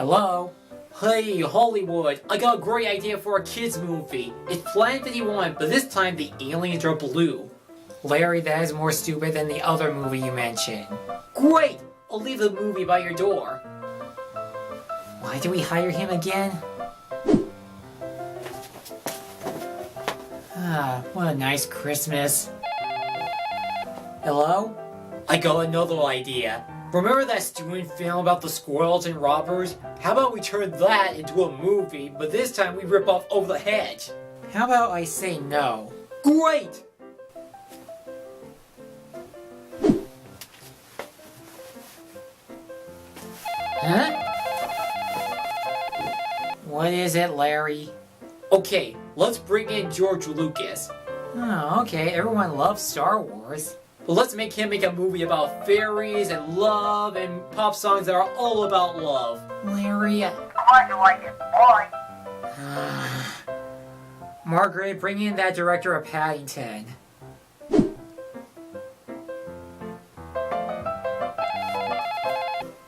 Hello? Hey, Hollywood, I got a great idea for a kids movie. It's Planet 51, but this time the aliens are blue. Larry, that is more stupid than the other movie you mentioned. Great! I'll leave the movie by your door. Why do we hire him again? Ah, what a nice Christmas. Hello? I got another idea. Remember that student film about the squirrels and robbers? How about we turn that into a movie, but this time we rip off Over the Hedge? How about I say no? Great! Huh? What is it, Larry? Okay, let's bring in George Lucas. Oh, okay, everyone loves Star Wars. But let's make him make a movie about fairies and love and pop songs that are all about love. Larry... Glad you like it, boy. Margaret, bring in that director of Paddington.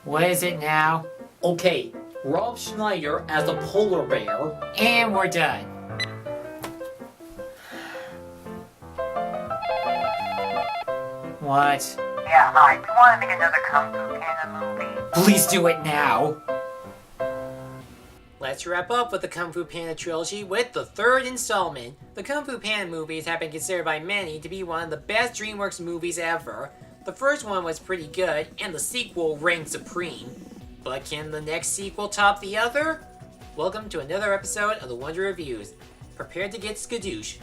What is it now? Okay, Rob Schneider as a polar bear. And we're done. What? Yeah, hi. We want to make another Kung Fu Panda movie. Please do it now! Let's wrap up with the Kung Fu Panda trilogy with the third installment. The Kung Fu Panda movies have been considered by many to be one of the best DreamWorks movies ever. The first one was pretty good, and the sequel reigned supreme. But can the next sequel top the other? Welcome to another episode of the Wonder Reviews. Prepare to get skadoosh.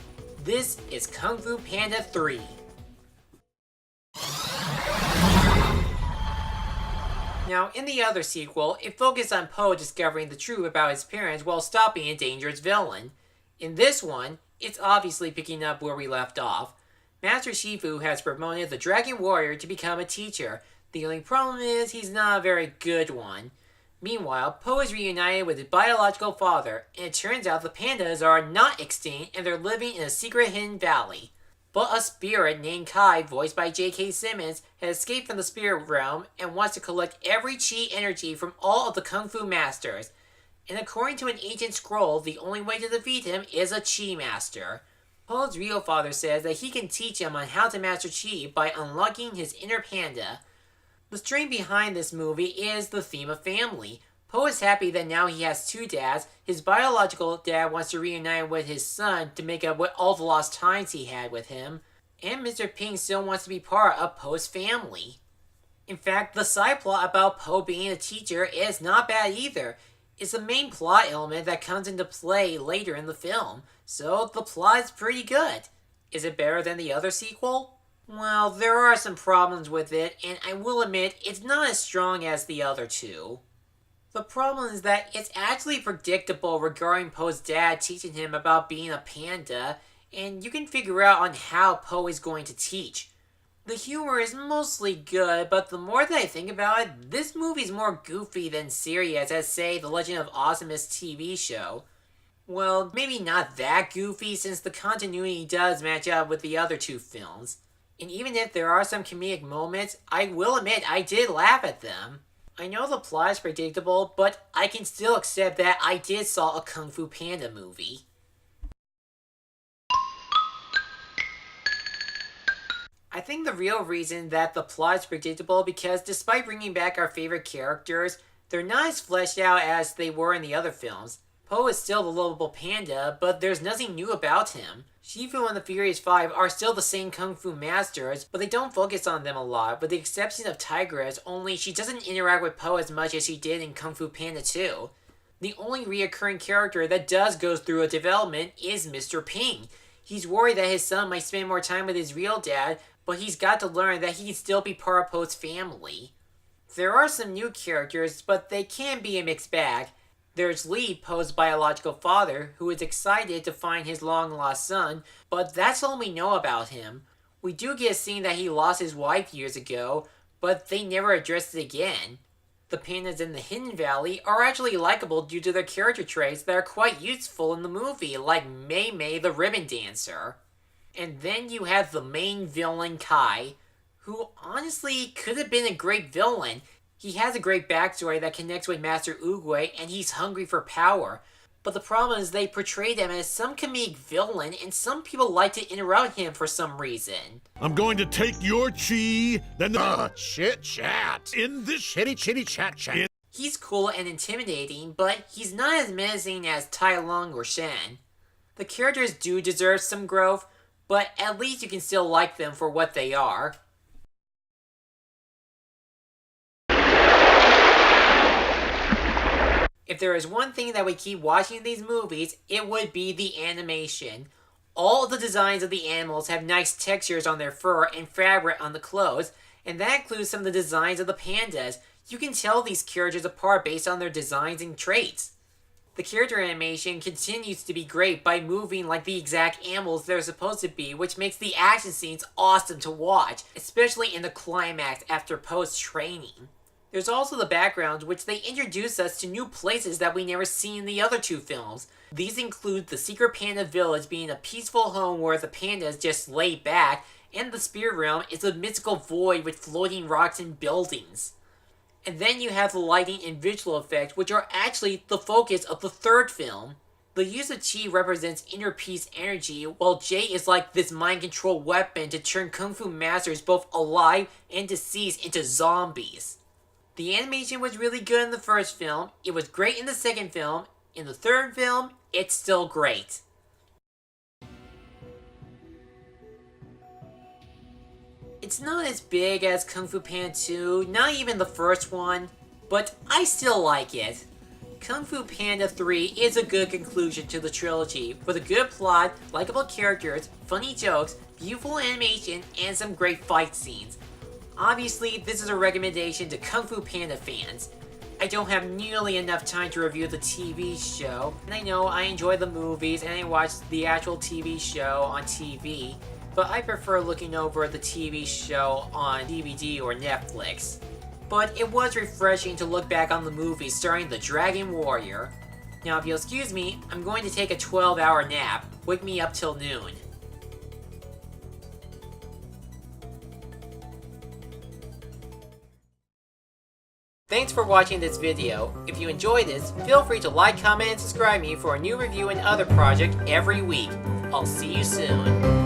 This is Kung Fu Panda 3. Now, in the other sequel, it focused on Po discovering the truth about his parents while stopping a dangerous villain. In this one, it's obviously picking up where we left off. Master Shifu has promoted the Dragon Warrior to become a teacher. The only problem is he's not a very good one. Meanwhile, Po is reunited with his biological father, and it turns out the pandas are not extinct and they're living in a secret hidden valley. But a spirit named Kai, voiced by J.K. Simmons, has escaped from the spirit realm and wants to collect every chi energy from all of the Kung Fu masters. And according to an ancient scroll, the only way to defeat him is a chi master. Po's real father says that he can teach him on how to master chi by unlocking his inner panda. The string behind this movie is the theme of family. Po is happy that now he has two dads. His biological dad wants to reunite with his son to make up with all the lost times he had with him. And Mr. Ping still wants to be part of Po's family. In fact, the side plot about Po being a teacher is not bad either. It's the main plot element that comes into play later in the film, so the plot is pretty good. Is it better than the other sequel? Well, there are some problems with it, and I will admit it's not as strong as the other two. The problem is that it's actually predictable regarding Po's dad teaching him about being a panda, and you can figure out on how Po is going to teach. The humor is mostly good, but the more that I think about it, this movie's more goofy than serious as, say, The Legend of Awesomeness TV show. Well, maybe not that goofy since the continuity does match up with the other two films. And even if there are some comedic moments, I will admit I did laugh at them. I know the plot is predictable, but I can still accept that I did saw a Kung Fu Panda movie. I think the real reason that the plot is predictable because despite bringing back our favorite characters, they're not as fleshed out as they were in the other films. Po is still the lovable panda, but there's nothing new about him. Shifu and the Furious Five are still the same Kung Fu masters, but they don't focus on them a lot, with the exception of Tigress, only she doesn't interact with Po as much as she did in Kung Fu Panda 2. The only reoccurring character that does go through a development is Mr. Ping. He's worried that his son might spend more time with his real dad, but he's got to learn that he can still be part of Po's family. There are some new characters, but they can be a mixed bag. There's Lee, Po's biological father, who is excited to find his long-lost son, but that's all we know about him. We do get a scene that he lost his wife years ago, but they never addressed it again. The pandas in the Hidden Valley are actually likable due to their character traits that are quite useful in the movie, like Mei Mei the Ribbon Dancer. And then you have the main villain, Kai, who honestly could have been a great villain. He has a great backstory that connects with Master Oogway, and he's hungry for power. But the problem is they portrayed him as some comedic villain, and some people like to interrupt him for some reason. I'm going to take your chi, then chit chat. in this Chitty chitty chat chat. He's cool and intimidating, but he's not as menacing as Tai Lung or Shen. The characters do deserve some growth, but at least you can still like them for what they are. If there is one thing that we keep watching in these movies, it would be the animation. All of the designs of the animals have nice textures on their fur and fabric on the clothes, and that includes some of the designs of the pandas. You can tell these characters apart based on their designs and traits. The character animation continues to be great by moving like the exact animals they're supposed to be, which makes the action scenes awesome to watch, especially in the climax after post-training. There's also the backgrounds, which they introduce us to new places that we never see in the other two films. These include the Secret Panda Village being a peaceful home where the pandas just lay back, and the Spirit Realm is a mystical void with floating rocks and buildings. And then you have the lighting and visual effects, which are actually the focus of the third film. The use of Chi represents inner peace energy, while J is like this mind control weapon to turn Kung Fu masters both alive and deceased into zombies. The animation was really good in the first film, it was great in the second film, in the third film, it's still great. It's not as big as Kung Fu Panda 2, not even the first one, but I still like it. Kung Fu Panda 3 is a good conclusion to the trilogy, with a good plot, likable characters, funny jokes, beautiful animation, and some great fight scenes. Obviously, this is a recommendation to Kung Fu Panda fans. I don't have nearly enough time to review the TV show, and I know I enjoy the movies and I watch the actual TV show on TV, but I prefer looking over the TV show on DVD or Netflix. But it was refreshing to look back on the movie starring the Dragon Warrior. Now if you'll excuse me, I'm going to take a 12-hour nap. Wake me up till noon. Thanks for watching this video. If you enjoyed this, feel free to like, comment, and subscribe me for a new review and other project every week. I'll see you soon.